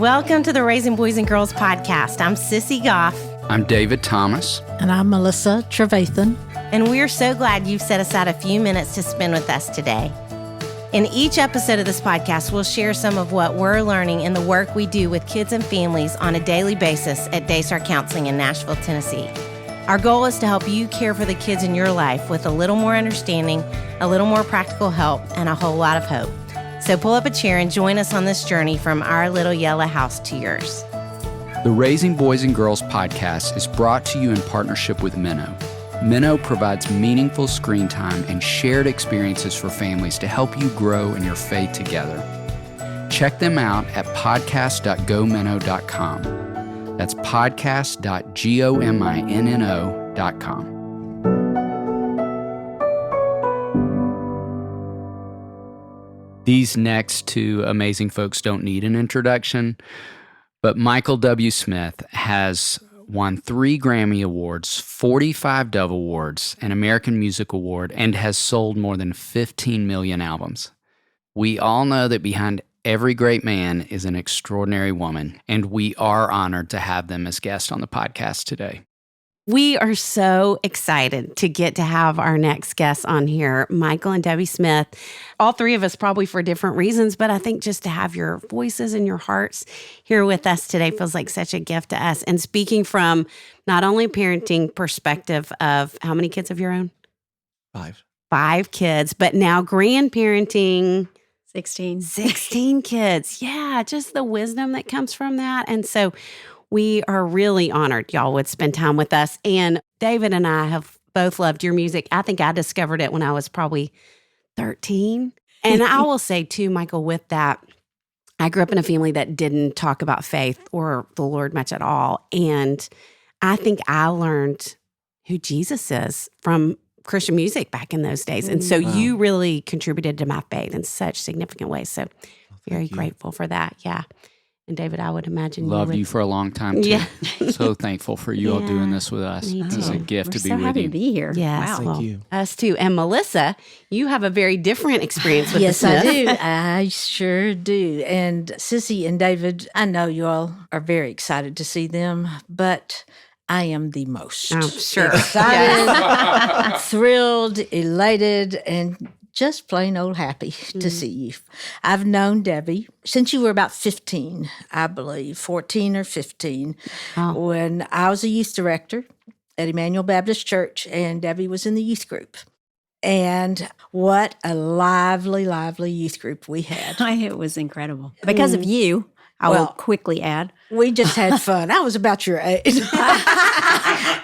Welcome to the Raising Boys and Girls podcast. I'm Sissy Goff. I'm David Thomas. And I'm Melissa Trevathan. And we're so glad you've set aside a few minutes to spend with us today. In each episode of this podcast, we'll share some of what we're learning in the work we do with kids and families on a daily basis at Daystar Counseling in Nashville, Tennessee. Our goal is to help you care for the kids in your life with a little more understanding, a little more practical help, and a whole lot of hope. So pull up a chair and join us on this journey from our little yellow house to yours. The Raising Boys and Girls podcast is brought to you in partnership with Minnow. Minnow provides meaningful screen time and shared experiences for families to help you grow in your faith together. Check them out at podcast.gominnow.com. That's podcast.gominno.com. These next two amazing folks don't need an introduction, but Michael W. Smith has won 3 Grammy Awards, 45 Dove Awards, an American Music Award, and has sold more than 15 million albums. We all know that behind every great man is an extraordinary woman, and we are honored to have them as guests on the podcast today. We are so excited to get to have our next guests on here, Michael and Debbie Smith. All three of us probably for different reasons, but I think just to have your voices and your hearts here with us today feels like such a gift to us. And speaking from not only parenting perspective of how many kids of your own? 5. 5 kids, but now grandparenting. 16 kids. Yeah, just the wisdom that comes from that. And so we are really honored y'all would spend time with us. And David and I have both loved your music. I think I discovered it when I was probably 13. And I will say too, Michael, with that, I grew up in a family that didn't talk about faith or the Lord much at all. And I think I learned who Jesus is from Christian music back in those days. And so you really contributed to my faith in such significant ways. So very grateful for that. Yeah. And David, I would imagine Loved you for a long time, too. Yeah. So thankful for you all doing this with us. It's a gift to be so with happy you. to be here. Yes, Wow. Thank you. Us too. And Melissa, you have a very different experience with Yes, the I Smiths. do. I sure do. And Sissy and David, I know you all are very excited to see them, but I am the most. I'm sure. Excited, thrilled, elated, and just plain old happy to see you. I've known Debbie since you were about 15, I believe, 14 or 15, when I was a youth director at Emmanuel Baptist Church, and Debbie was in the youth group. And what a lively, lively youth group we had. It was incredible. Because of you, I will quickly add. We just had fun. I was about your age.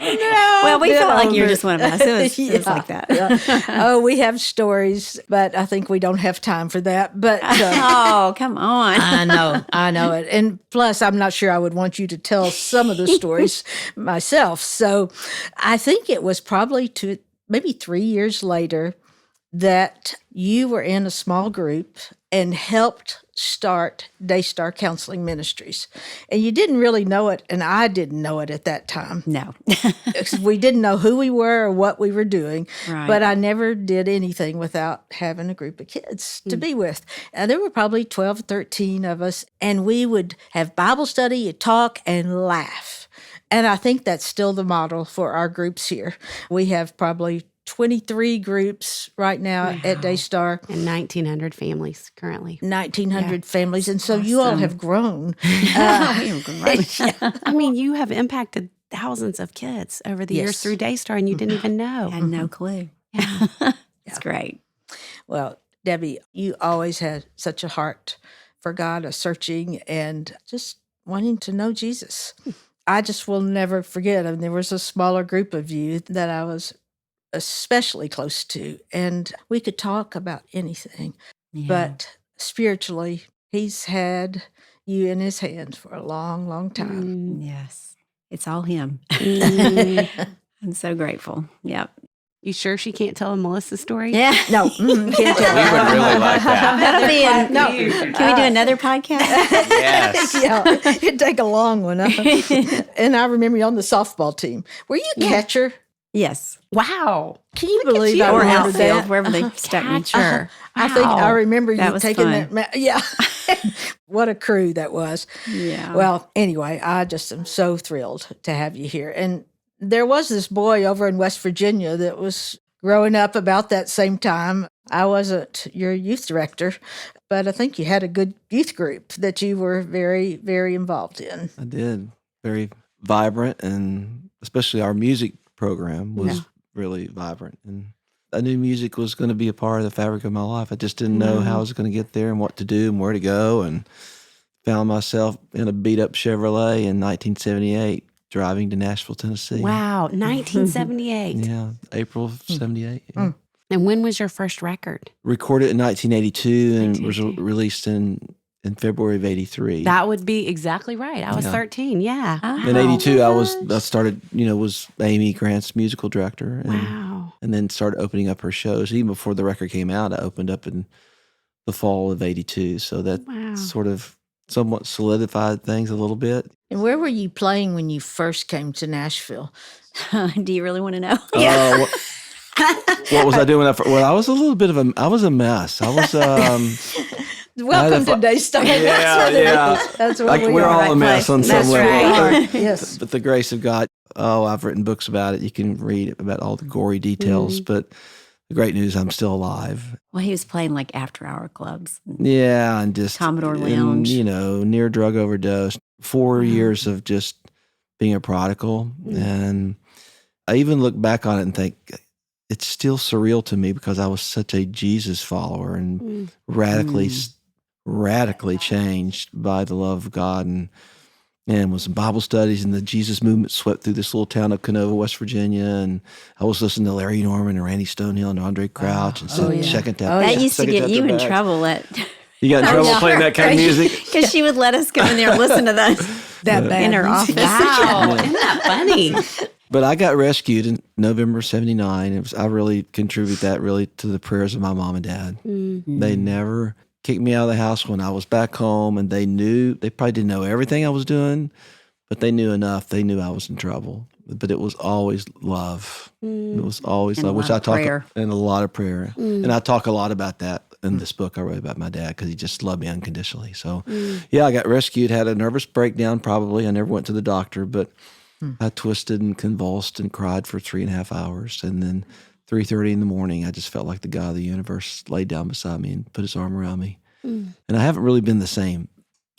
Well, we felt like you were just one of us. It was like that. Yeah. Oh, we have stories, but I think we don't have time for that. But Oh, come on. I know it. And plus, I'm not sure I would want you to tell some of the stories myself. So I think it was probably maybe 3 years later that you were in a small group and helped start Daystar Counseling Ministries. And you didn't really know it, and I didn't know it at that time. No. We didn't know who we were or what we were doing, Right. but I never did anything without having a group of kids to be with. There were probably 12 or 13 of us, and we would have Bible study, talk, and laugh. And I think that's still the model for our groups here. We have probably 23 groups right now at Daystar. And 1,900 families currently. 1,900 families. And so you all have grown. I mean, you have impacted thousands of kids over the years Yes. through Daystar, and you didn't even know. I had no clue. Yeah. It's great. Well, Debbie, you always had such a heart for God, a searching and just wanting to know Jesus. I just will never forget. I mean, there was a smaller group of you that I was especially close to, and we could talk about anything. Yeah. But spiritually, he's had you in his hands for a long, long time. Yes. It's all him. I'm so grateful. Yep. You sure she can't tell a Melissa story? Yeah. No, can't We would tell. really like that. That'll be No. Can we do another podcast? Yes. Yeah, it'd take a long one. And I remember you on the softball team. Were you catcher? Yes. Wow. Can you believe you. I Or remember outfield, that? wherever they stuck me. Catcher. I think I Wow. remember That you was taking fun. that. Yeah. What a crew that was. Yeah. Well, anyway, I just am so thrilled to have you here. And there was this boy over in West Virginia that was growing up about that same time. I wasn't your youth director, but I think you had a good youth group that you were very, very involved in. I did. Very vibrant, and especially our music program was really vibrant. And I knew music was going to be a part of the fabric of my life. I just didn't know how I was going to get there and what to do and where to go. And found myself in a beat up Chevrolet in 1978 driving to Nashville, Tennessee. Wow. 1978. Yeah, April of 78. Yeah. And when was your first record? Recorded in 1982 and was 1982. released in February of 83. That would be exactly right. I was Yeah. 13. Yeah. Oh, In Wow. 82, I started, was Amy Grant's musical director. And, Wow. and then started opening up her shows. Even before the record came out, I opened up in the fall of 82. So that Wow. sort of somewhat solidified things a little bit. And where were you playing when you first came to Nashville? Do you really want to know? What was I doing? Well, I was a little bit I was a mess. I was, Welcome to Daystar. yeah. That's what like we we're are. all a mess on some That's level. right. Yes. But the grace of God, I've written books about it. You can read about all the gory details, but the great news, I'm still alive. Well, he was playing like after-hour clubs. Yeah, and just Commodore Lounge. Near drug overdose. 4 years of just being a prodigal, and I even look back on it and think it's still surreal to me because I was such a Jesus follower and radically changed by the love of God, and was in Bible studies, and the Jesus movement swept through this little town of Canova, West Virginia, and I was listening to Larry Norman and Randy Stonehill and Andre Crouch and checking out. That used to get you in trouble You got in trouble playing that kind of music? because she would let us go in there and listen to those That bad in her music. office. Wow. Isn't that funny? But I got rescued in November '79. I really contribute that really to the prayers of my mom and dad. They never kicked me out of the house when I was back home, and they probably didn't know everything I was doing, but they knew enough. They knew I was in trouble. But it was always love. It was always And love, a which lot I of talk prayer. and a lot of prayer. And I talk a lot about that in this book I wrote about my dad because he just loved me unconditionally. So, yeah, I got rescued, had a nervous breakdown probably. I never went to the doctor, but I twisted and convulsed and cried for 3.5 hours. And then 3:30 in the morning, I just felt like the God of the universe laid down beside me and put his arm around me. And I haven't really been the same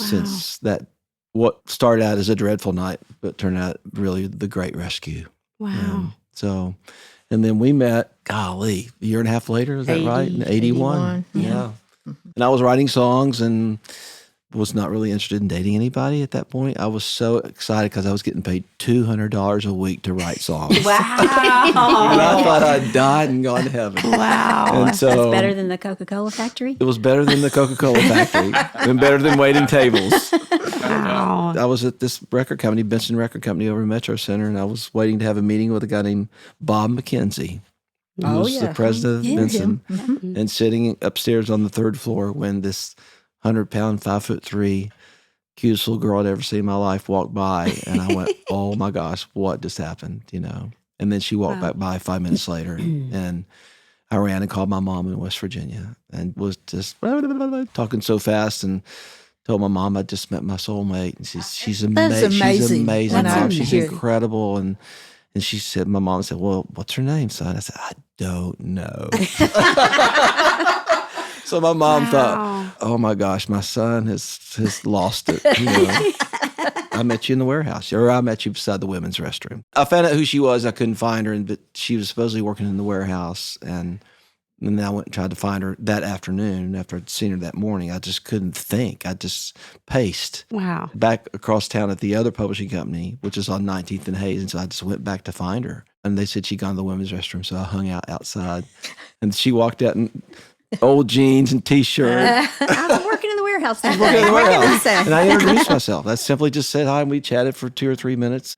since that. What started out as a dreadful night, but turned out really the great rescue. Wow. So, and then we met, golly, a year and a half later, is that right? In 81. 81, Yeah. And I was writing songs and was not really interested in dating anybody at that point. I was so excited because I was getting paid $200 a week to write songs. And I Wow. thought I'd died and gone to heaven. Wow. And so That's better than the Coca-Cola factory. it was better than the Coca-Cola factory and better than waiting tables. Wow. I was at this record company, Benson Record Company over in Metro Center, and I was waiting to have a meeting with a guy named Bob McKenzie, who was the president of Benson, and sitting upstairs on the third floor when this 100-pound, 5'3", cutest little girl I'd ever seen in my life walked by, and I went, "Oh my gosh, what just happened?" And then she walked back by 5 minutes later, and I ran and called my mom in West Virginia, and was just talking so fast and told my mom I just met my soulmate, and she's amazing. She's amazing. amazing. That's Mom. She's amazing. incredible. And she said, my mom said, "Well, what's her name, son?" I said, "I don't know." So my mom thought, "Oh my gosh, my son has lost it." I met you in the warehouse, or I met you beside the women's restroom. I found out who she was. I couldn't find her, but she was supposedly working in the warehouse, and then I went and tried to find her that afternoon after I'd seen her that morning. I just couldn't think. I just paced Wow. back across town at the other publishing company, which is on 19th and Hayes. And so I just went back to find her. And they said she'd gone to the women's restroom. So I hung out outside. And she walked out in old jeans and T-shirt. I was working in the warehouse. Working in the warehouse. say? And I introduced myself. I simply just said hi, and we chatted for 2 or 3 minutes.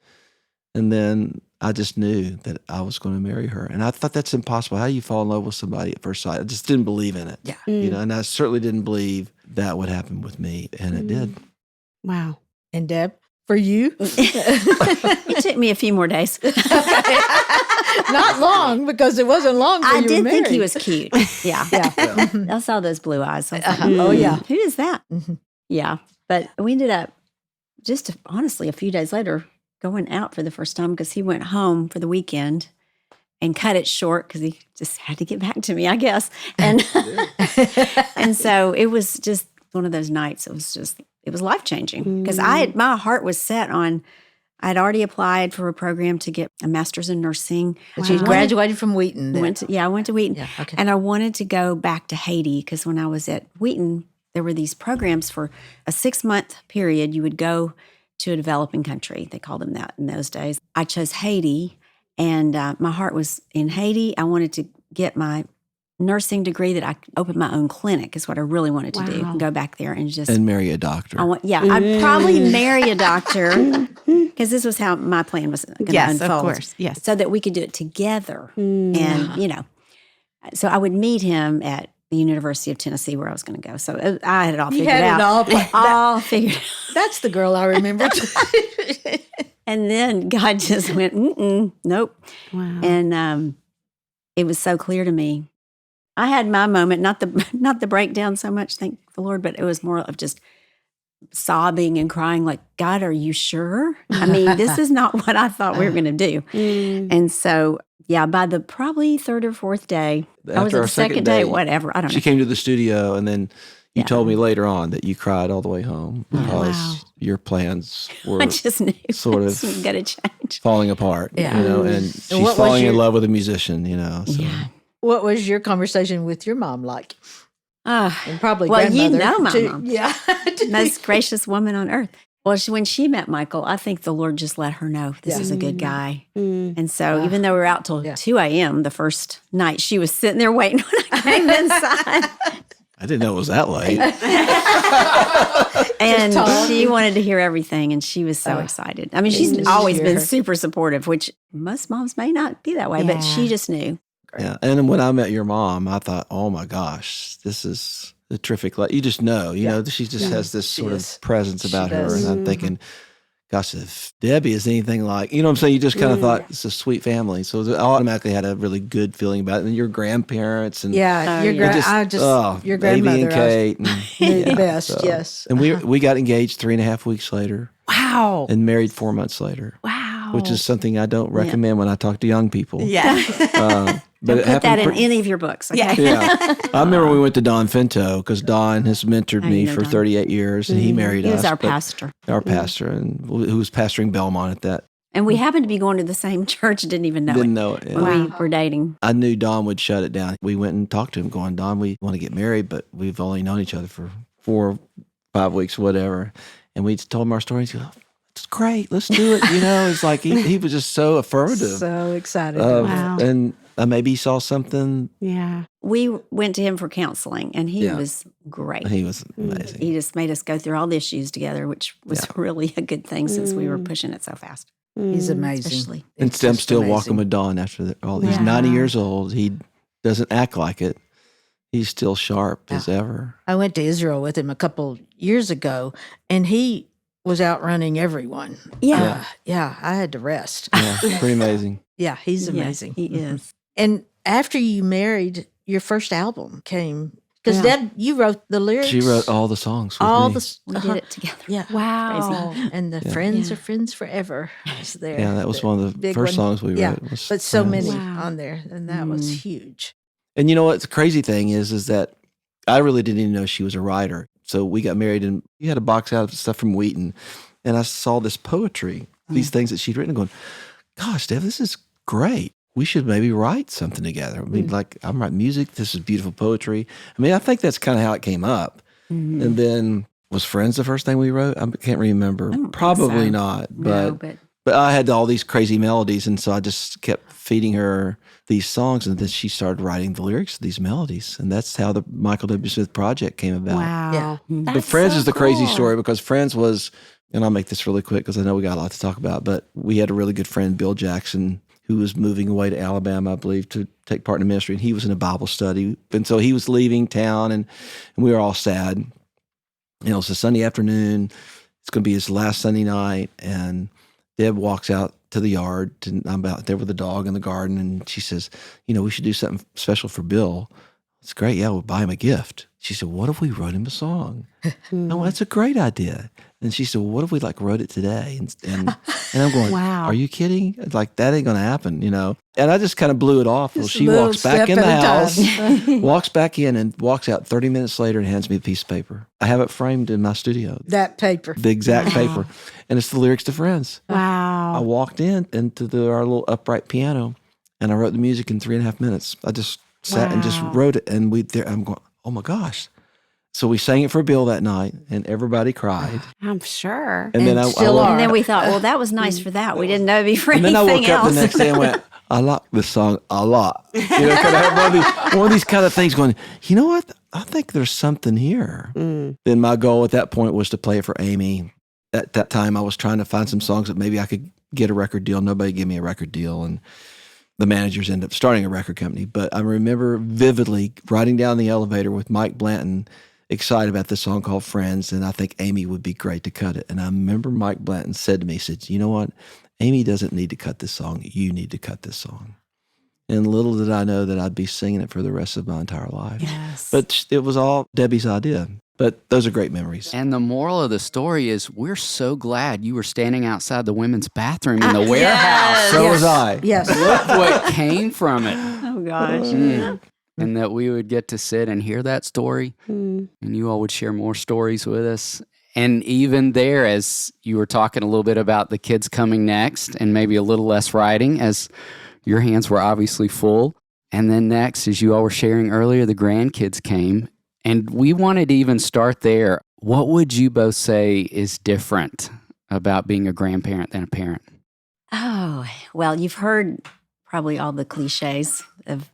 And then I just knew that I was going to marry her. And I thought that's impossible. How do you fall in love with somebody at first sight? I just didn't believe in it. Yeah. And I certainly didn't believe that would happen with me. And it did. Wow. And Deb, for you? It took me a few more days. Not long, because it wasn't long till I you were did think he married. was cute. Yeah. I saw those blue eyes. I was like, Oh, yeah. who is that? Yeah. But we ended up just honestly a few days later going out for the first time because he went home for the weekend and cut it short because he just had to get back to me, I guess. And and so it was just one of those nights. It was life-changing because my heart was set on, I'd already applied for a program to get a master's in nursing. She graduated from Wheaton. Then. I went to Wheaton. Yeah, okay. And I wanted to go back to Haiti because when I was at Wheaton, there were these programs for a 6-month period. You would go to a developing country. They called them that in those days. I chose Haiti, and my heart was in Haiti. I wanted to get my nursing degree that I opened my own clinic is what I really wanted to do. Go back there and just... And marry a doctor. I'd probably marry a doctor because this was how my plan was going to unfold. Of course. Yes. So that we could do it together. And, so I would meet him at the University of Tennessee where I was going to go. So I had it all figured out. All figured out. That's the girl I remember. And then God just went, nope. Wow. And it was so clear to me. I had my moment, not the breakdown so much, thank the Lord, but it was more of just sobbing and crying like, God, are you sure? I mean, this is not what I thought we were going to do. And so, by the probably third or fourth day, I was at the second day, whatever, I don't know. She came to the studio, and then you told me later on that you cried all the way home because your plans were I just knew sort of got to change. falling apart. Yeah. And she's falling in love with a musician, So. Yeah. What was your conversation with your mom like? And probably well, grandmother. you know my too. mom. Yeah. Most gracious woman on earth. Well, when she met Michael, I think the Lord just let her know this is a good guy. And so even though we were out till 2 a.m. the first night, she was sitting there waiting when I came inside. I didn't know it was that late. And she wanted to hear everything, and she was so excited. I mean, she's always been super supportive, which most moms may not be that way, but she just knew. Yeah. And when I met your mom, I thought, oh my gosh, this is a terrific. You just know, she just has this sort of presence about her. And I'm thinking, gosh, if Debbie is anything like, you know what I'm saying? You just kind of thought it's a sweet family. So I automatically had a really good feeling about it. And your grandparents and your Davey grandmother, and Kate. knew the best, yes. And we got engaged 3.5 weeks later. Wow. And married 4 months later. Wow. Which is something I don't recommend when I talk to young people. Yeah. But it Put that in happened any of your books. Okay? Yeah. I remember we went to Don Finto because Don has mentored me for 38 years, and he married us. He was our pastor. Our pastor, and who was pastoring Belmont at that. And we happened to be going to the same church, didn't even know Didn't it. know it. Yeah. When we were dating. I knew Don would shut it down. We went and talked to him going, Don, we want to get married, but we've only known each other for 4 or 5 weeks, whatever. And we told him our story. He goes, it's great. Let's do it. It's like he was just so affirmative. So excited. Wow. And maybe he saw something. Yeah. We went to him for counseling, and he was great. He was amazing. He just made us go through all the issues together, which was really a good thing since we were pushing it so fast. He's amazing. Especially. And I'm still walking with Don after all these. 90 years old. He doesn't act like it. He's still sharp as ever. I went to Israel with him a couple years ago, and he was outrunning everyone. Yeah. I had to rest. Yeah, pretty amazing. Yeah, he's amazing. He is. And after you married, your first album came because Deb, you wrote the lyrics. She wrote all the songs. With all me. the We did it together. Yeah, Wow. and the friends are friends forever. Was there? Yeah, that was one of the big first one. songs we Yeah, wrote. Was but so Friends. many Wow. on there, and that was huge. And you know what? The crazy thing is that I really didn't even know she was a writer. So we got married, and you had a box out of stuff from Wheaton, and I saw this poetry, these things that she'd written, going, "Gosh, Deb, this is great. We should maybe write something together." I mean, like, I'm writing music. This is beautiful poetry. I mean, I think that's kind of how it came up. And then was Friends the first thing we wrote? I can't remember. Probably not. But I had all these crazy melodies, and so I just kept feeding her these songs, and then she started writing the lyrics to these melodies, and that's how the Michael W. Smith project came about. Wow. Yeah. But Friends is the crazy story because Friends was, and I'll make this really quick because I know we got a lot to talk about, but we had a really good friend, Bill Jackson, who was moving away to Alabama, I believe, to take part in the ministry, and he was in a Bible study, and so he was leaving town, and we were all sad. It was a Sunday afternoon, It's going to be his last Sunday night. And Deb walks out to the yard, and I'm out there with the dog in the garden, and she says, we should do something special for Bill. It's great. Yeah, we'll buy him a gift. She said, what if we wrote him a song? Oh, that's a great idea. And she said, well, what if we wrote it today? And I'm going, Wow. Are you kidding? Like, that ain't going to happen, And I just kind of blew it off. Well, Just she a little walks back step in the at a house, time. walks back in and walks out 30 minutes later and hands me a piece of paper. I have it framed in my studio. That paper. The exact paper. And it's the lyrics to Friends. I Wow. walked into our little upright piano, and I wrote the music in 3.5 minutes. I just sat and just Wow. wrote it, and I'm going, oh my gosh. So we sang it for Bill that night, and everybody cried. I'm sure. And then And I still woke- are. And then we thought, well, that was nice for that. We didn't know it'd be for and then I anything woke up else. the next day and went, I like this song a lot. Kind of have one of these kind of things going, you know what? I think there's something here. Then my goal at that point was to play it for Amy. At that time, I was trying to find some songs that maybe I could get a record deal. Nobody gave me a record deal, and the managers ended up starting a record company. But I remember vividly riding down the elevator with Mike Blanton, excited about this song called Friends, and I think Amy would be great to cut it. And I remember Mike Blanton said to me, he said, you know what? Amy doesn't need to cut this song. You need to cut this song. And little did I know that I'd be singing it for the rest of my entire life. Yes. But it was all Debbie's idea. But those are great memories. And the moral of the story is we're so glad you were standing outside the women's bathroom in the warehouse. So was I. Yes. Look what came from it. Oh, gosh. And that we would get to sit and hear that story, and you all would share more stories with us. And even there, as you were talking a little bit about the kids coming next and maybe a little less writing, as your hands were obviously full. And then next, as you all were sharing earlier, the grandkids came. And we wanted to even start there. What would you both say is different about being a grandparent than a parent? Oh, well, you've heard probably all the cliches of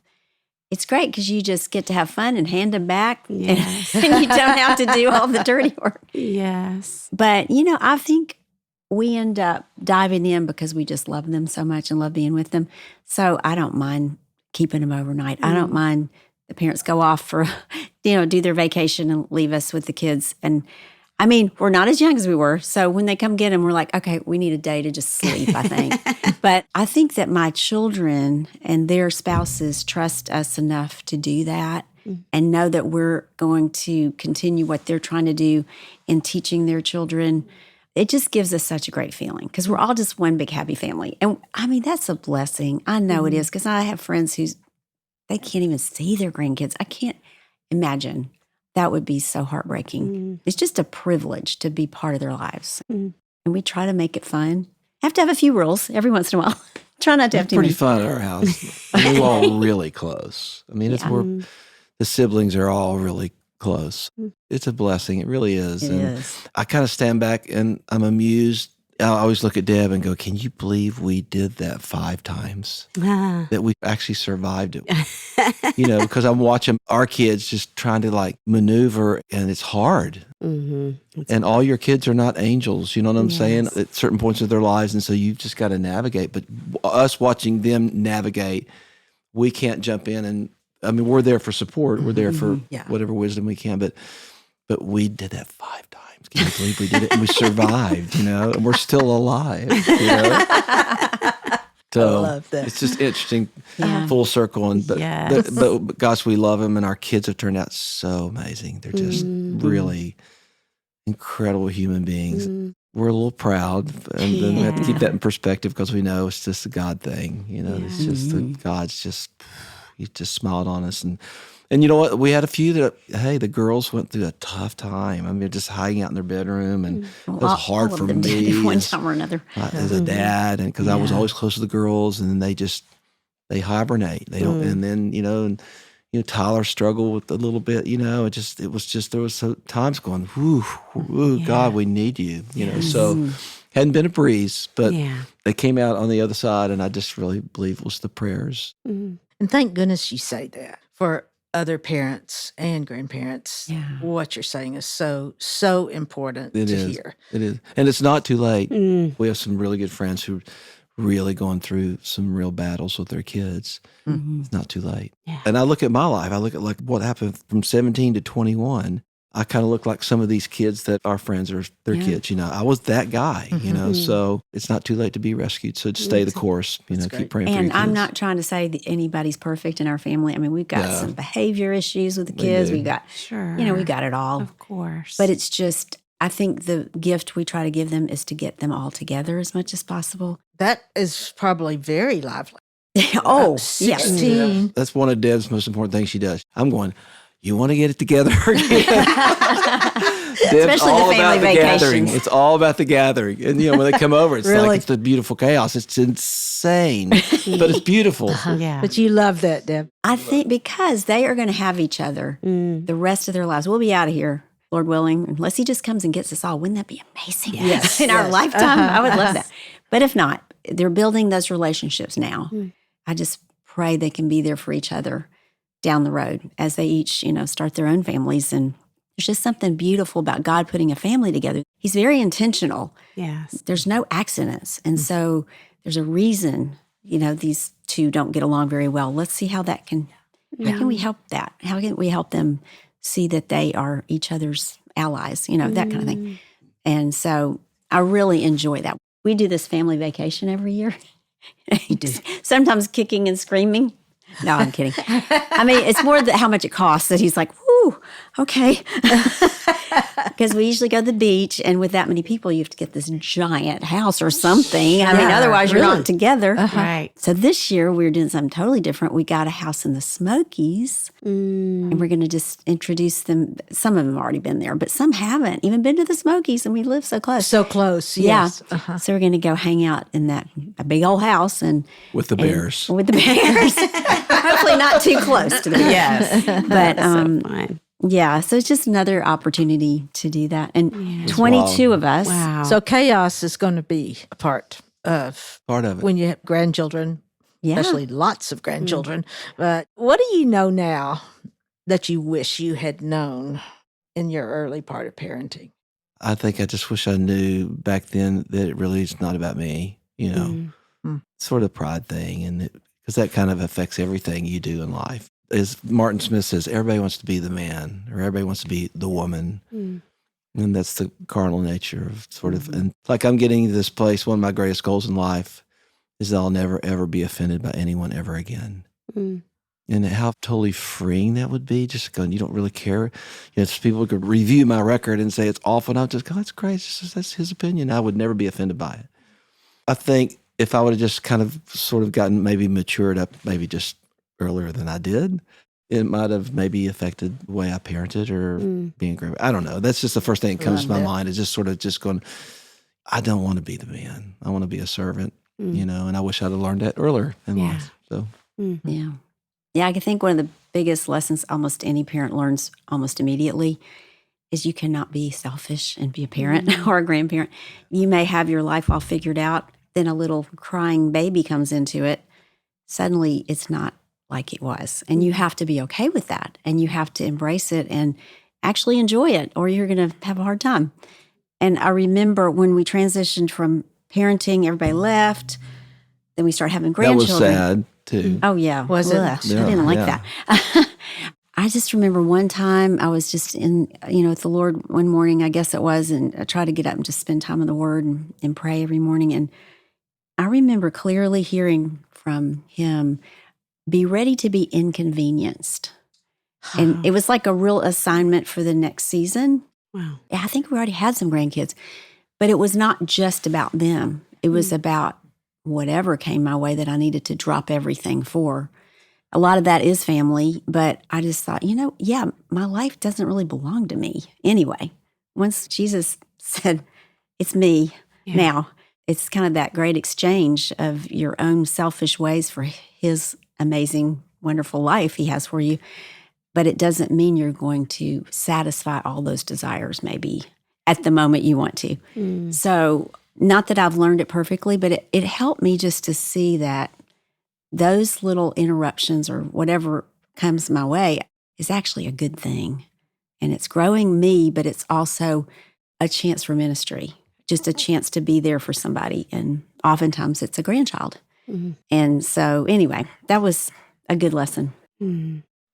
it's great because you just get to have fun and hand them back Yes. and you don't have to do all the dirty work. Yes. But, I think we end up diving in because we just love them so much and love being with them. So I don't mind keeping them overnight. I don't mind the parents go off for, do their vacation and leave us with the kids. And I mean, we're not as young as we were. So when they come get them, we're like, okay, we need a day to just sleep, I think. But I think that my children and their spouses trust us enough to do that and know that we're going to continue what they're trying to do in teaching their children. It just gives us such a great feeling because we're all just one big happy family. And I mean, that's a blessing. I know it is because I have friends they can't even see their grandkids. I can't imagine. That would be so heartbreaking. It's just a privilege to be part of their lives. And we try to make it fun. Have to have a few rules every once in a while. Try not to have It's too pretty many. fun at our house. We're all really close. I mean, the siblings are all really close. It's a blessing. It really is. It And is. I kind of stand back and I'm amused. I always look at Deb and go, can you believe we did that 5 times? That we actually survived it. Because I'm watching our kids just trying to maneuver, and it's hard. And all your kids are not angels, you know what I'm saying, at certain points of their lives. And so you've just got to navigate. But us watching them navigate, we can't jump in. And I mean, we're there for support. We're there for whatever wisdom we can. But we did that 5 times. Can you believe we did it? And we survived, and we're still alive, So I love that. it's just interesting, Yeah. full circle. And Yes. but gosh, we love them, and our kids have turned out so amazing. They're just really incredible human beings. We're a little proud, and then we have to keep that in perspective because we know it's just a God thing. It's just God's just He just smiled on us, and you know what? We had a few that the girls went through a tough time. I mean, just hiding out in their bedroom, and it was hard all for of them did me one time or another. as a dad, and because I was always close to the girls, and then they hibernate. They don't, and then Tyler struggled with a little bit. It was just there was so times going, whoo, God, we need you. So hadn't been a breeze, but they came out on the other side, and I just really believe it was the prayers. And thank goodness you say that for other parents and grandparents. Yeah. What you're saying is so important to hear. It is. And it's not too late. We have some really good friends who are really going through some real battles with their kids. It's not too late. Yeah. And I look at my life. I look at what happened from 17 to 21. I kind of look like some of these kids that our friends are their kids. I was that guy, so it's not too late to be rescued. So just stay the course, keep praying for your And kids. I'm not trying to say that anybody's perfect in our family. I mean, we've got some behavior issues with the kids. We got, we got it all. Of course. But it's just, I think the gift we try to give them is to get them all together as much as possible. That is probably very lively. 16. That's one of Deb's most important things she does. I'm going, you want to get it together again? Especially the family vacations. Gathering. It's all about the gathering. And, when they come over, it's Really? like it's the beautiful chaos. It's insane, but it's beautiful. Yeah. But you love that, Deb. I think because they are going to have each other the rest of their lives. We'll be out of here, Lord willing, unless he just comes and gets us all. Wouldn't that be amazing? Yes. In our lifetime, I would love that. But if not, they're building those relationships now. I just pray they can be there for each other down the road as they each, start their own families. And there's just something beautiful about God putting a family together. He's very intentional. Yes. There's no accidents. And so there's a reason, these two don't get along very well. Let's see how that can, how can we help that? How can we help them see that they are each other's allies, that kind of thing. And so I really enjoy that. We do this family vacation every year. You do. Sometimes kicking and screaming. No, I'm kidding. I mean, it's more how much it costs that he's like, whoo, okay. Because we usually go to the beach, and with that many people, you have to get this giant house or something. I mean, otherwise you're not together. Right. So this year, we're doing something totally different. We got a house in the Smokies, and we're going to just introduce them. Some of them have already been there, but some haven't even been to the Smokies, and we live so close. So close, yes. Yeah. So we're going to go hang out in a big old house With the bears. With the bears. Hopefully not too close to the bears. Yes. But So fun. yeah, so it's just another opportunity to do that. And 22 of us. Wow. So chaos is going to be a part of it. when you have grandchildren, Yeah. especially lots of grandchildren. But what do you know now that you wish you had known in your early part of parenting? I think I just wish I knew back then that it really is not about me, sort of pride thing. And because that kind of affects everything you do in life. As Martin Smith says, everybody wants to be the man or everybody wants to be the woman. And that's the carnal nature of sort of, and like I'm getting to this place, one of my greatest goals in life is that I'll never, ever be offended by anyone ever again. And how totally freeing that would be, just going, you don't really care. People could review my record and say it's awful, and I'll just go, that's great, that's his opinion. I would never be offended by it. I think if I would have just kind of sort of gotten maybe matured up, maybe just earlier than I did, it might have maybe affected the way I parented or being great. I don't know. That's just the first thing that comes to my mind is just sort of just going, I don't want to be the man. I want to be a servant, and I wish I'd have learned that earlier in life. So, Yeah. Yeah, I can think one of the biggest lessons almost any parent learns almost immediately is you cannot be selfish and be a parent or a grandparent. You may have your life all figured out, then a little crying baby comes into it. Suddenly it's not like it was. And you have to be okay with that. And you have to embrace it and actually enjoy it, or you're going to have a hard time. And I remember when we transitioned from parenting, everybody left. Then we started having grandchildren. That was sad too. Oh, yeah. Was it? Ugh, Yeah, I didn't like yeah. that. I just remember one time I was just in, with the Lord one morning, I guess it was, and I tried to get up and just spend time in the Word and pray every morning. And I remember clearly hearing from Him, be ready to be inconvenienced. And it was like a real assignment for the next season. Wow. I think we already had some grandkids, but it was not just about them. It was about whatever came my way that I needed to drop everything for. A lot of that is family, but I just thought, my life doesn't really belong to me anyway. Once Jesus said, it's me now, it's kind of that great exchange of your own selfish ways for His amazing, wonderful life He has for you. But it doesn't mean you're going to satisfy all those desires maybe at the moment you want to. So not that I've learned it perfectly, but it helped me just to see that those little interruptions or whatever comes my way is actually a good thing. And it's growing me, but it's also a chance for ministry, just a chance to be there for somebody. And oftentimes it's a grandchild. And so anyway, that was a good lesson.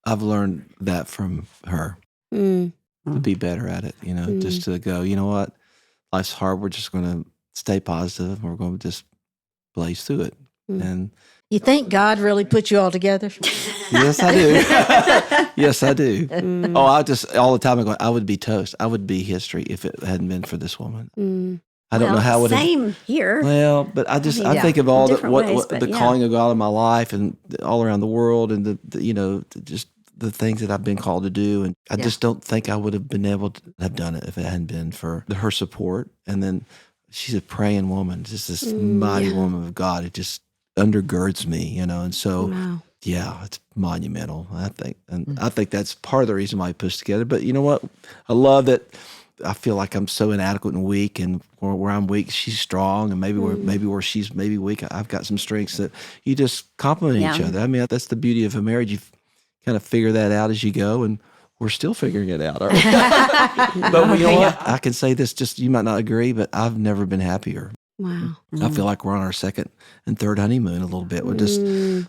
I've learned that from her. to be better at it, just to go, you know what, life's hard. We're just going to stay positive. We're going to just blaze through it. And You think God really put you all together? yes, I do. Yes, I do. Oh, I just all the time I'm going, I would be toast. I would be history if it hadn't been for this woman. I don't know how it would have. Same here. Well, but I think of all the yeah. calling of God in my life and all around the world, and just the things that I've been called to do, and I just don't think I would have been able to have done it if it hadn't been for her support. And then she's a praying woman, just this mighty woman of God. It just undergirds me, and so. Wow. Yeah, it's monumental, I think. And I think that's part of the reason why I pushed together. But you know what? I love that I feel like I'm so inadequate and weak, and where I'm weak, she's strong, and maybe where she's maybe weak, I've got some strengths that you just complement each other. I mean, that's the beauty of a marriage. You kind of figure that out as you go, and we're still figuring it out. Aren't we? But you know what? I can say this, just you might not agree, but I've never been happier. Wow. I feel like we're on our second and third honeymoon a little bit. We're just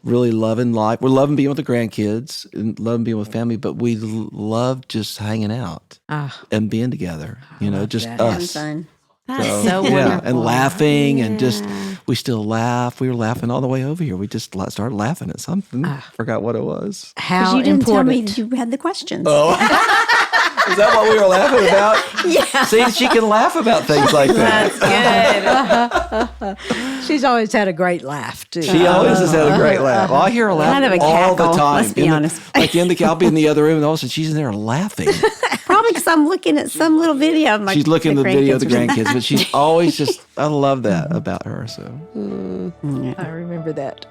really loving life. We're loving being with the grandkids and loving being with family, but we love just hanging out and being together, just us. Fun. That's so wonderful. Yeah, and laughing and just, we still laugh. We were laughing all the way over here. We just started laughing at something. Forgot what it was. How You didn't important. tell me you had the questions. Oh. Is that what we were laughing about? Yeah. See, she can laugh about things like that. That's good. She's always had a great laugh, too. She always has had a great laugh. Well, I hear her laugh Kind of a all the cackle, time. let's be honest. I'll be in the other room, and all of a sudden she's in there laughing. Probably because I'm looking at some little video of my She's looking at the video of the grandkids. grandkids, but she's always just, I love that about her. So I remember that.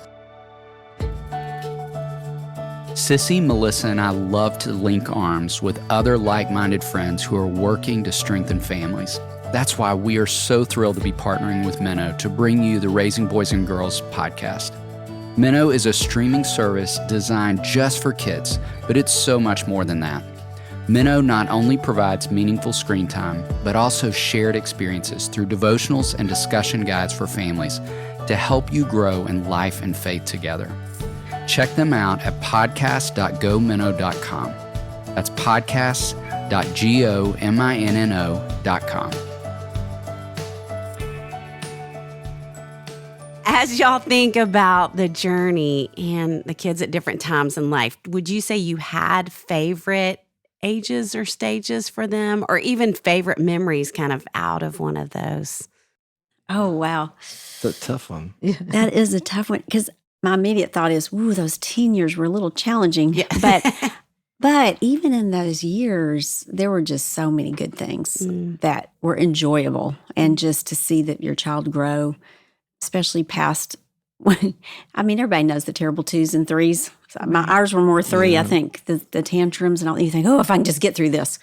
Sissy, Melissa, and I love to link arms with other like-minded friends who are working to strengthen families. That's why we are so thrilled to be partnering with Minnow to bring you the Raising Boys and Girls podcast. Minnow is a streaming service designed just for kids, but it's so much more than that. Minnow not only provides meaningful screen time, but also shared experiences through devotionals and discussion guides for families to help you grow in life and faith together. Check them out at podcast.gominnow.com. That's podcast.gominno.com. As y'all think about the journey and the kids at different times in life, would you say you had favorite ages or stages for them, or even favorite memories kind of out of one of those? Oh, wow. it's a tough one. That is a tough one because my immediate thought is, ooh, those teen years were a little challenging. Yeah. But even in those years, there were just so many good things that were enjoyable. And just to see that your child grow, especially past, everybody knows the terrible 2s and 3s. Ours were more 3, I think, the tantrums and all. You think, if I can just get through this.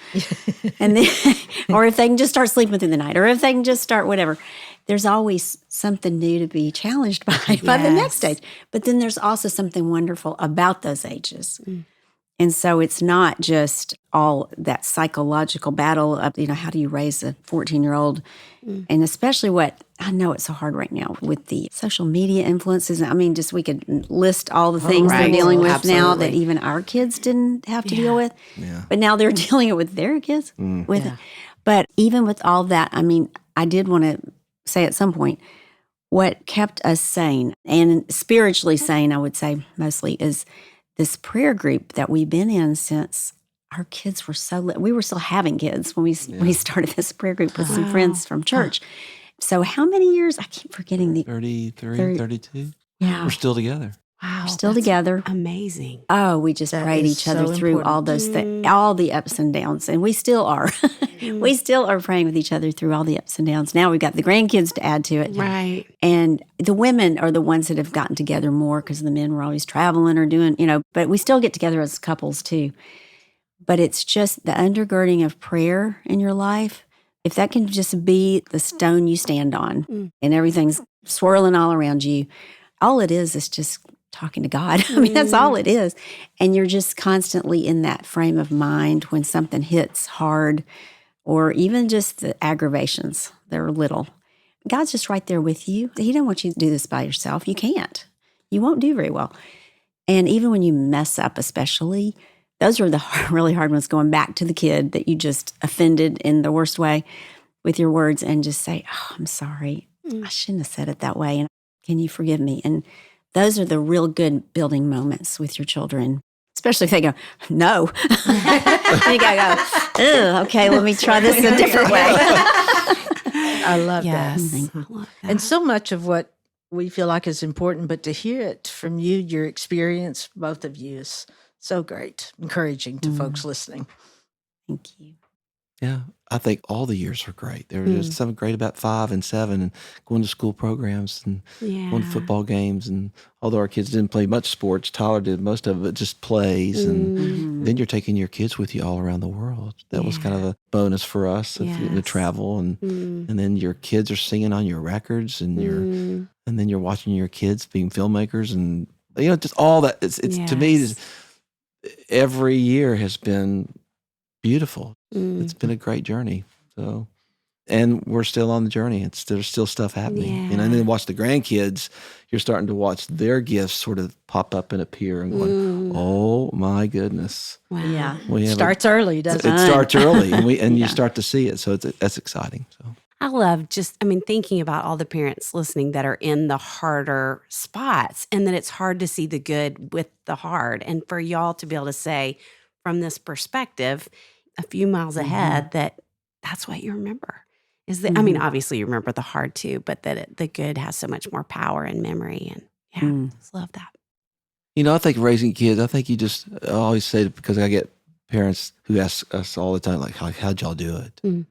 And then, or if they can just start sleeping through the night, or if they can just start whatever. There's always something new to be challenged by the next stage. But then there's also something wonderful about those ages. And so it's not just all that psychological battle of, how do you raise a 14-year-old? And especially I know it's so hard right now with the social media influences. we could list all the things they're dealing with now that even our kids didn't have to deal with. Yeah. But now they're dealing it with their kids. It. But even with all that, I did want to say at some point, what kept us sane and spiritually sane, I would say mostly, is this prayer group that we've been in since our kids were we were still having kids when we started this prayer group with some friends from church. So how many years? I keep forgetting 33, 32. Yeah. We're still together. Wow. We're still together. Amazing. Oh, we just prayed each other through all those things, all the ups and downs. And we still are. We still are praying with each other through all the ups and downs. Now we've got the grandkids to add to it. Right. And the women are the ones that have gotten together more because the men were always traveling or doing, but we still get together as couples too. But it's just the undergirding of prayer in your life. If that can just be the stone you stand on and everything's swirling all around you, all it is just talking to God. That's all it is. And you're just constantly in that frame of mind when something hits hard, or even just the aggravations, they're little. God's just right there with you. He doesn't want you to do this by yourself. You can't. You won't do very well. And even when you mess up, especially, those were the really hard ones, going back to the kid that you just offended in the worst way with your words and just say, oh, I'm sorry. I shouldn't have said it that way. And can you forgive me? And those are the real good building moments with your children, especially if they go, no. You got to go, okay, let me try this a different way. I love that. I love that. And so much of what we feel like is important, but to hear it from you, your experience, both of you, is so great, encouraging to folks listening. Thank you. Yeah, I think all the years are great. There's something great about 5 and 7 and going to school programs and going to football games. And although our kids didn't play much sports, Tyler did most of it, just plays. And then you're taking your kids with you all around the world. That was kind of a bonus for us to travel. And then your kids are singing on your records, and and then you're watching your kids being filmmakers, and just all that. It's to me, every year has been beautiful. It's been a great journey. So, and we're still on the journey. There's still stuff happening. And then watch the grandkids. You're starting to watch their gifts sort of pop up and appear, and going, oh my goodness. Wow. Yeah. It starts early, doesn't it? It starts early, and you start to see it. So that's exciting. So I love thinking about all the parents listening that are in the harder spots, and that it's hard to see the good with the hard. And for y'all to be able to say from this perspective, a few miles ahead, that's what you remember. Obviously you remember the hard too, but that the good has so much more power and memory. And I just love that. I think raising kids, I always say it because I get parents who ask us all the time, like, how'd y'all do it?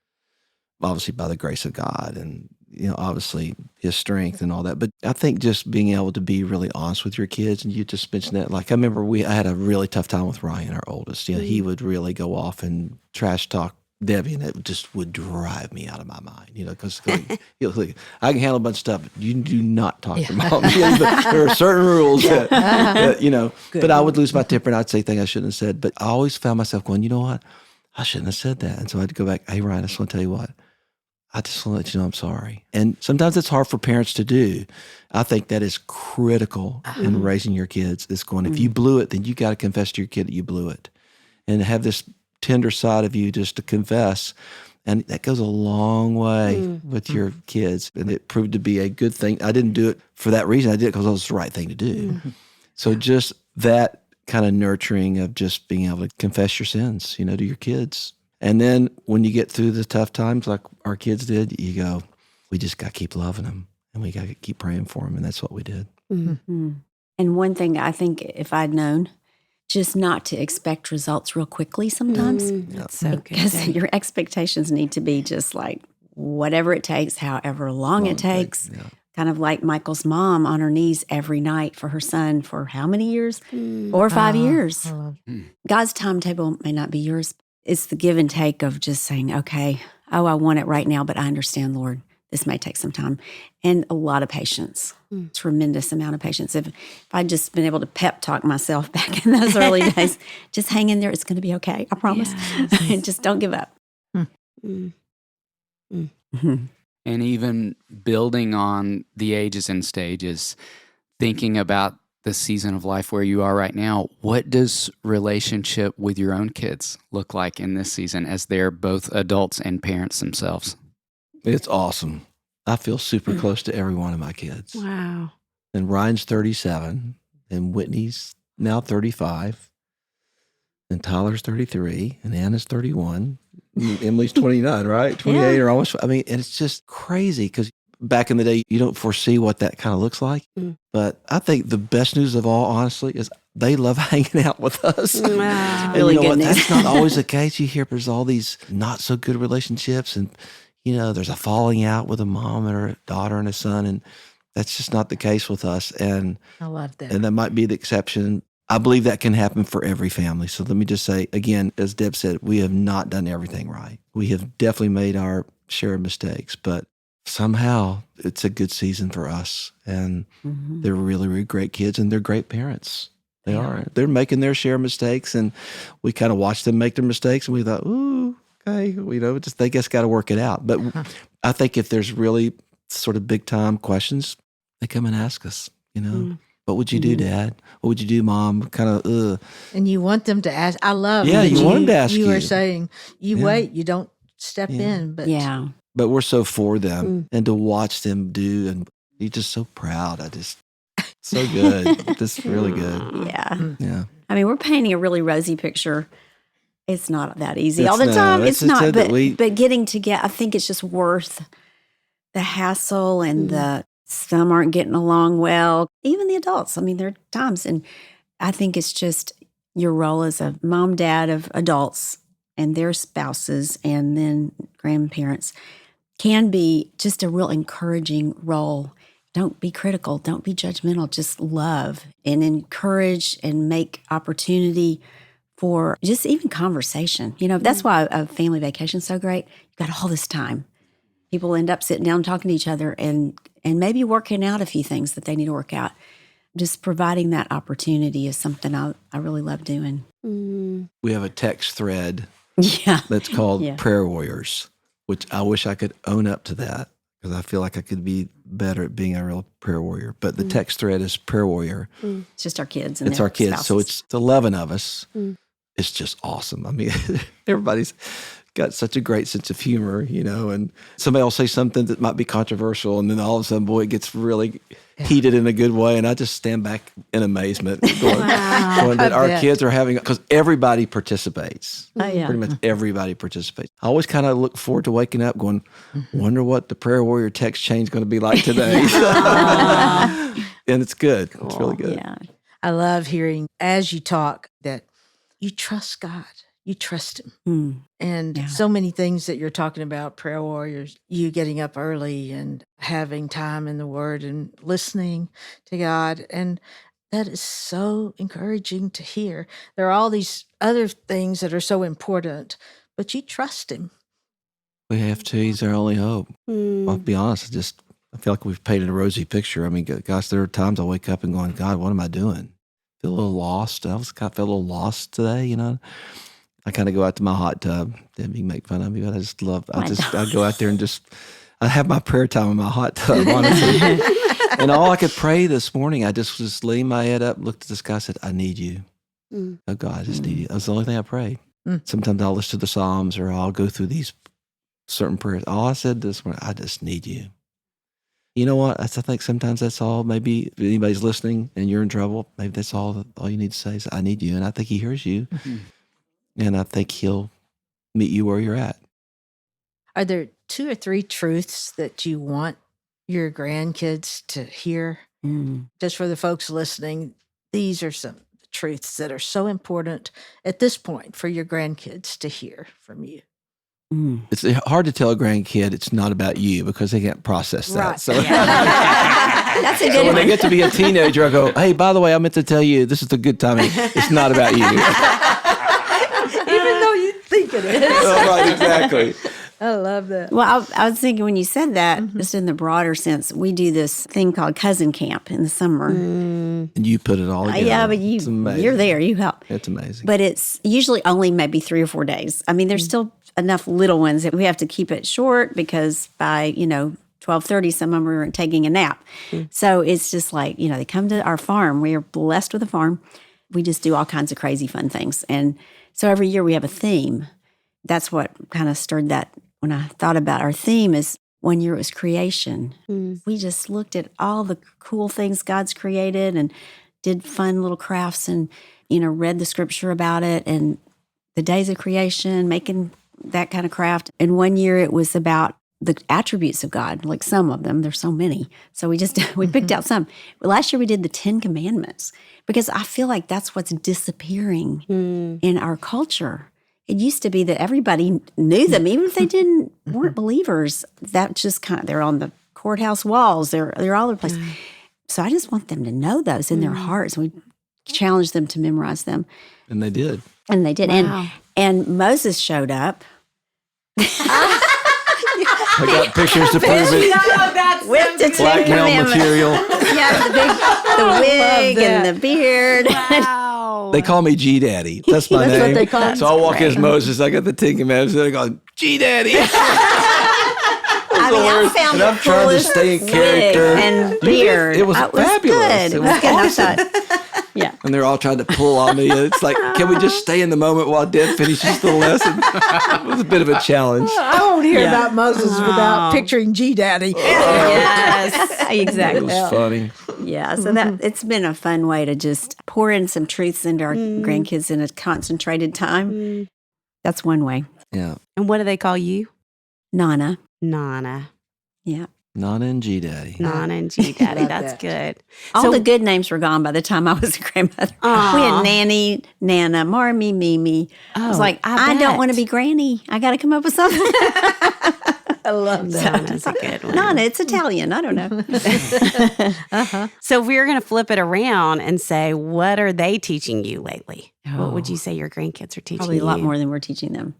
Obviously by the grace of God, and obviously his strength and all that. But I think just being able to be really honest with your kids, and you just mentioned that. Like I remember I had a really tough time with Ryan, our oldest. He would really go off and trash talk Debbie, and it just would drive me out of my mind. Because I can handle a bunch of stuff, but you do not talk to mom. There are certain rules that But I would lose my temper, and I'd say things I shouldn't have said. But I always found myself going, you know what? I shouldn't have said that. And so I'd go back, hey Ryan, I just want to tell you what. I just want to let you know I'm sorry. And sometimes it's hard for parents to do. I think that is critical in raising your kids. It's going, if you blew it, then you got to confess to your kid that you blew it. And have this tender side of you just to confess. And that goes a long way with your kids. And it proved to be a good thing. I didn't do it for that reason. I did it because it was the right thing to do. So just that kind of nurturing of just being able to confess your sins, to your kids. And then when you get through the tough times like our kids did, you go, we just got to keep loving them, and we got to keep praying for them. And that's what we did. And one thing I think, if I'd known, just not to expect results real quickly sometimes. That's so good. Because your expectations need to be just like whatever it takes, however long it takes. Kind of like Michael's mom on her knees every night for her son for how many years? 4 or 5 years. God's timetable may not be yours. It's the give and take of just saying, okay, I want it right now, but I understand, Lord, this may take some time. And a lot of patience, tremendous amount of patience. If I'd just been able to pep talk myself back in those early days, just hang in there. It's going to be okay. I promise. And just don't give up. And even building on the ages and stages, thinking about the season of life where you are right now, what does relationship with your own kids look like in this season as they're both adults and parents themselves? It's awesome. I feel super close to every one of my kids. Wow. And Ryan's 37, and Whitney's now 35, and Tyler's 33, and Anna's 31. Emily's 29, right? 28 or almost. And it's just crazy because back in the day, you don't foresee what that kind of looks like. But I think the best news of all, honestly, is they love hanging out with us. Wow. Really good news. That's not always the case. You hear there's all these not so good relationships, and there's a falling out with a mom and her daughter and a son, and that's just not the case with us. And I love that. And that might be the exception. I believe that can happen for every family. So let me just say, again, as Deb said, we have not done everything right. We have definitely made our share of mistakes, but somehow it's a good season for us. And they're really, really great kids, and they're great parents. They are. They're making their share of mistakes, and we kind of watched them make their mistakes, and we thought, ooh, okay, they just got to work it out. But I think if there's really sort of big time questions, they come and ask us, What would you do, Dad? What would you do, Mom? Kind of, And you want them to ask. I love Yeah, that you want them to ask You you. were saying, wait, you don't step in. But Yeah. But we're so for them, and to watch them do, and you're just so proud. So good. Just really good. Yeah. Yeah. I mean, we're painting a really rosy picture. It's not that easy It's all the no, time. it's It's not. just that But getting together, I think it's just worth the hassle and the some aren't getting along well. Even the adults. I mean, there are times, and I think it's just your role as a mom, dad of adults and their spouses, and then grandparents can be just a real encouraging role. Don't be critical. Don't be judgmental. Just love and encourage and make opportunity for just even conversation. You know, that's why a family vacation is so great. You've got all this time. People end up sitting down talking to each other and maybe working out a few things that they need to work out. Just providing that opportunity is something I really love doing. We have a text thread Yeah. that's called Yeah. Prayer Warriors, which I wish I could own up to that because I feel like I could be better at being a real prayer warrior. But the text thread is Prayer Warrior. It's just our kids. And It's their our kids. So spouses. it's 11 of us. It's just awesome. I mean, everybody's got such a great sense of humor, you know, and somebody will say something that might be controversial, and then all of a sudden, boy, it gets really heated in a good way, and I just stand back in amazement going that our kids are having, because everybody participates. Oh, yeah. Pretty much everybody participates. I always kind of look forward to waking up going, wonder what the Prayer Warrior text chain is going to be like today. And it's good. It's really good. Yeah. I love hearing as you talk that you trust God. You trust him. And so many things that you're talking about, prayer warriors, you getting up early and having time in the Word and listening to God. And that is so encouraging to hear. There are all these other things that are so important, but you trust him. We have to. He's our only hope. I'll be honest. I feel like we've painted a rosy picture. I mean, gosh, there are times I wake up and going, God, what am I doing? Feel a little lost. I felt a little lost today, you know. I kind of go out to my hot tub. Debbie make fun of me, but I go out there and I have my prayer time in my hot tub, honestly. And all I could pray this morning, I just leaned my head up, looked at the sky, said, I need you. Oh God, I just need you. That's the only thing I prayed. Sometimes I'll listen to the Psalms or I'll go through these certain prayers. All I said this morning, I just need you. You know what? I think sometimes that's all. Maybe if anybody's listening and you're in trouble, maybe that's all you need to say is, I need you. And I think he hears you. And I think he'll meet you where you're at. Are there 2 or 3 truths that you want your grandkids to hear? Just for the folks listening, these are some truths that are so important at this point for your grandkids to hear from you. It's hard to tell a grandkid it's not about you because they can't process that. Right. So, That's a good so when one. they get to be a teenager, I go, hey, by the way, I meant to tell you this is the good timing. It's not about you. Even though you think it is. Oh, right, exactly. I love that. Well, I was thinking when you said that, just in the broader sense, we do this thing called cousin camp in the summer. And you put it all together. Yeah, but It's amazing. you're there, you help. It's amazing. But it's usually only maybe 3 or 4 days. I mean, there's still enough little ones that we have to keep it short because by, 12:30, some of them are taking a nap. So it's just like, they come to our farm. We are blessed with a farm. We just do all kinds of crazy fun things. And so every year we have a theme. That's what kind of stirred that when I thought about our theme is 1 year it was creation. We just looked at all the cool things God's created and did fun little crafts and, read the scripture about it and the days of creation, making that kind of craft. And 1 year it was about the attributes of God, like some of them. There's so many. So we picked out some. Last year we did the 10 Commandments because I feel like that's what's disappearing in our culture. It used to be that everybody knew them, even if they weren't believers. That just they're on the courthouse walls. They're all over the place. So I just want them to know those in their hearts. We challenged them to memorize them. And they did. And they did. Wow. And Moses showed up. I got pictures to prove it. With the 10 Blackmail Commandments. material. Yeah, the wig and the beard. Wow. They call me G Daddy. That's my That's name. what they call So I walk in as Moses. I got the 10 Commandments. They go, G Daddy. I mean, I found and the I'm trying to coolest stay in wig character. and beard. It was fabulous. Good. It was good. I awesome. thought, yeah. And they're all trying to pull on me. It's like, can we just stay in the moment while Dad finishes the lesson? It was a bit of a challenge. I won't hear about Moses without picturing G Daddy. Yes, exactly. It was funny. Yeah, so that it's been a fun way to just pour in some truths into our grandkids in a concentrated time. That's one way. Yeah. And what do they call you? Nana. Nana. Yeah. Nana and G Daddy. Nana and G Daddy. Love That's that. good. All So- the good names were gone by the time I was a grandmother. Aw. We had Nanny, Nana, Marmy, Mimi. I was Oh, like, I don't want to be Granny. I got to come up with something. I love that. Nana's a good one. Nana, it's Italian. I don't know. So if we were going to flip it around and say, what are they teaching you lately? What would Oh. you say your grandkids are teaching Probably you? a lot more than we're teaching them.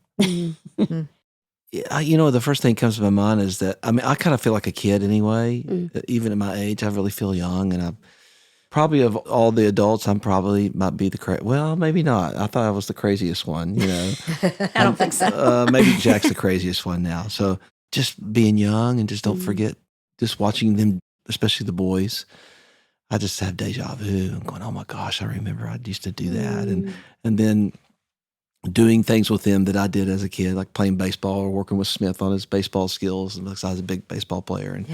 Yeah, the first thing that comes to my mind is that, I kind of feel like a kid anyway. Even at my age, I really feel young. And I'm probably, of all the adults, I'm probably might be well, maybe not. I thought I was the craziest one, I don't think so. Maybe Jack's the craziest one now. So just being young and just don't forget, just watching them, especially the boys. I just have deja vu. I'm going, oh my gosh, I remember I used to do that. And then doing things with them that I did as a kid, like playing baseball or working with Smith on his baseball skills, and because I was a big baseball player.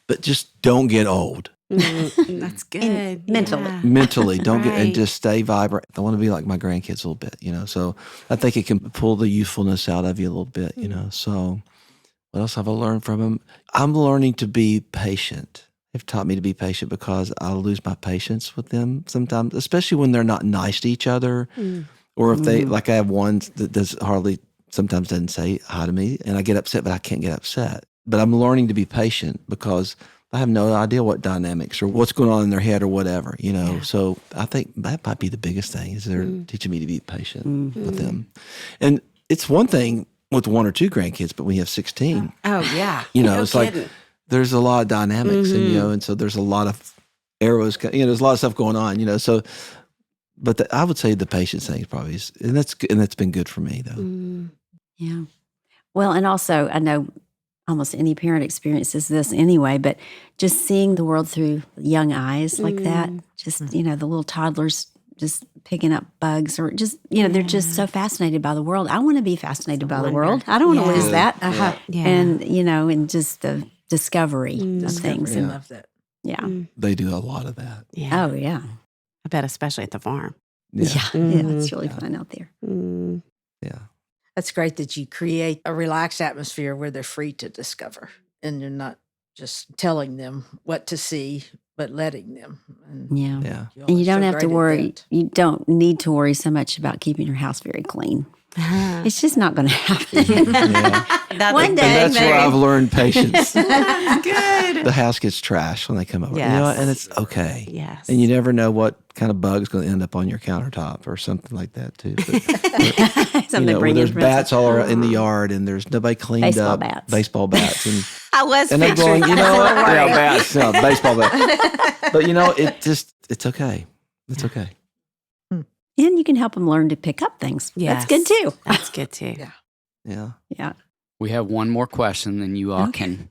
But just don't get old. That's good. mentally. Yeah. Mentally, don't get, and Right. just stay vibrant. I want to be like my grandkids a little bit, So I think it can pull the youthfulness out of you a little bit, So what else have I learned from them? I'm learning to be patient. They've taught me to be patient because I'll lose my patience with them sometimes, especially when they're not nice to each other. Or if they, like I have one that sometimes doesn't say hi to me, and I get upset, but I can't get upset. But I'm learning to be patient because I have no idea what dynamics or what's going on in their head or whatever, So I think that might be the biggest thing is they're teaching me to be patient with them. And it's one thing with one or two grandkids, but when you have 16, Oh, yeah. it's like there's a lot of dynamics and so there's a lot of arrows, there's a lot of stuff going on, so. But I would say the patience thing probably is, and that's been good for me though. Yeah. Well, and also I know almost any parent experiences this anyway, but just seeing the world through young eyes like that, just, the little toddlers just picking up bugs or just, they're just so fascinated by the world. I want to be fascinated by the world. I don't want to lose that. Yeah. And, and just the discovery of things. I And, love that. yeah. They do a lot of that. Yeah. Oh, yeah. I bet especially at the farm. Yeah. It's really fun out there. Yeah. That's great that you create a relaxed atmosphere where they're free to discover and you're not just telling them what to see, but letting them. And Yeah. Yeah. all And you are so don't have to great at worry. that. You don't need to worry so much about keeping your house very clean. It's just not going to happen. One day, And that's where I've learned patience. Good. The house gets trashed when they come over. Yes. And it's okay. Yes. And you never know what kind of bug's going to end up on your countertop or something like that too. But, something where bring there's in bats all around in the yard and there's nobody cleaned Baseball up. bats. Baseball bats. And I was And I'm picturing going, you know what? that. Yeah, bats. No, baseball bats. But it's okay. It's okay. And you can help them learn to pick up things. Yes. That's good too. That's good too. Yeah. Yeah. We have one more question, then you all can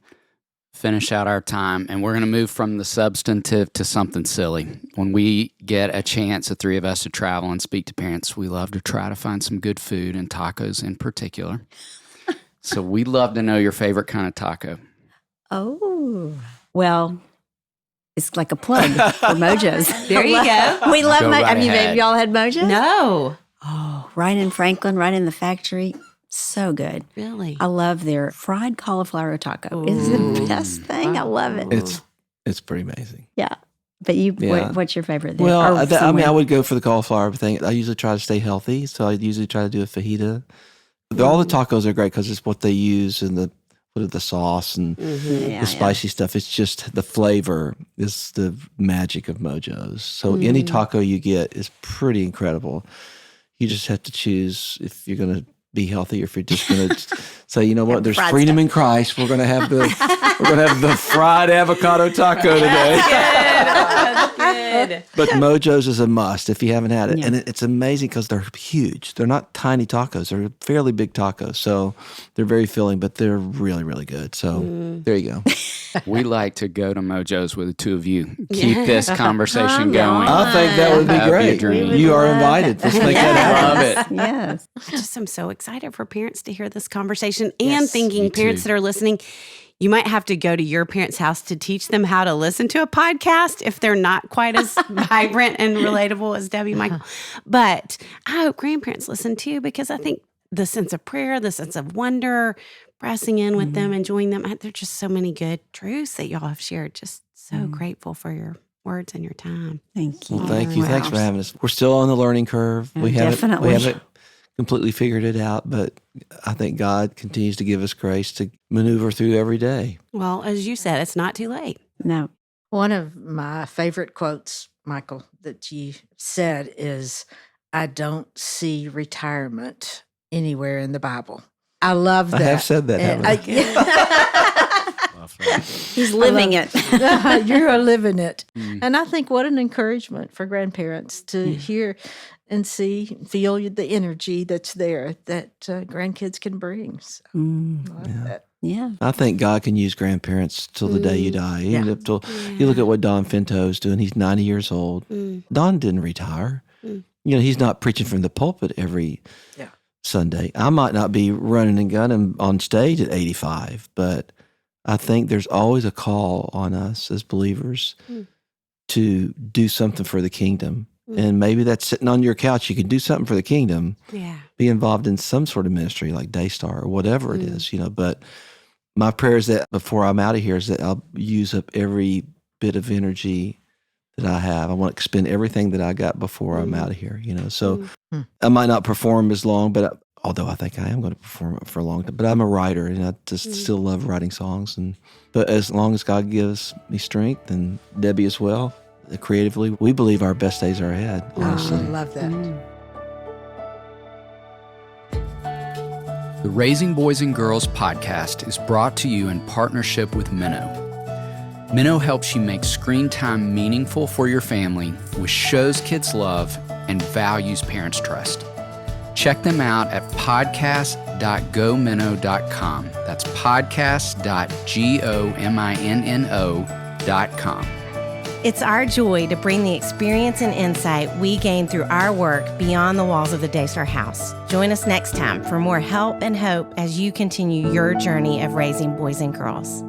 finish out our time. And we're going to move from the substantive to something silly. When we get a chance, the three of us, to travel and speak to parents, we love to try to find some good food, and tacos in particular. So we'd love to know your favorite kind of taco. Oh, well, it's like a plug for Mojo's. There you go. We love Go Mojo. right Have ahead. y'all had Mojo's? No. Oh, right in Franklin, right in the factory. So good. Really? I love their fried cauliflower taco. It's the best thing. I love it. It's pretty amazing. Yeah. But Yeah. what's your favorite there? Well, Or I somewhere? would go for the cauliflower thing. I usually try to stay healthy, so I usually try to do a fajita. All the tacos are great because it's what they use and the sauce and Yeah, the spicy stuff. It's just the flavor is the magic of Mojo's. So any taco you get is pretty incredible. You just have to choose if you're going to be healthy or if you're just going to say, you know what? There's fried freedom stuff. in Christ. We're gonna have the fried avocado taco today. That's good. But Mojo's is a must if you haven't had it. Yeah. And it's amazing because they're huge. They're not tiny tacos. They're fairly big tacos. So they're very filling, but they're really, really good. So there you go. We like to go to Mojo's with the two of you. Keep this conversation going. I think that would be That'd be a great. dream. You are invited. Let's make that happen. Love it. Yes. Just I'm so excited for parents to hear this conversation and Yes, thinking me parents too. that are listening, you might have to go to your parents' house to teach them how to listen to a podcast if they're not quite as vibrant and relatable as Debbie Michael. But I hope grandparents listen too, because I think the sense of prayer, the sense of wonder, pressing in with them, enjoying them. There are just so many good truths that y'all have shared. Just so grateful for your words and your time. Thank you. Well, thank you. Wow. Thanks for having us. We're still on the learning curve. We Definitely. haven't completely figured it out, but I think God continues to give us grace to maneuver through every day. Well, as you said, it's not too late. No. One of my favorite quotes, Michael, that you said is, I don't see retirement anywhere in the Bible. I love that. I have said that, haven't I? He's living it. You're living it. And I think what an encouragement for grandparents to hear and see, feel the energy that's there that grandkids can bring. So, I love that. Yeah. I think God can use grandparents till the day you die. Even up till, you look at what Don Finto's doing. He's 90 years old. Don didn't retire. You know, he's not preaching from the pulpit every Sunday. I might not be running and gunning on stage at 85, but I think there's always a call on us as believers to do something for the kingdom. And maybe that's sitting on your couch. You can do something for the kingdom. Yeah. Be involved in some sort of ministry like Daystar or whatever it is, you know. But my prayer is that before I'm out of here is that I'll use up every bit of energy that I have. I want to expend everything that I got before I'm out of here, you know. So I might not perform as long, but although I think I am going to perform for a long time. But I'm a writer, and I just still love writing songs. But as long as God gives me strength, and Debbie as well, creatively, we believe our best days are ahead, honestly. I love that. The Raising Boys and Girls podcast is brought to you in partnership with Minnow. Minnow helps you make screen time meaningful for your family with shows kids love and values parents trust. Check them out at podcast.gominnow.com. That's podcast.gominno.com. It's our joy to bring the experience and insight we gain through our work beyond the walls of the Daystar House. Join us next time for more help and hope as you continue your journey of raising boys and girls.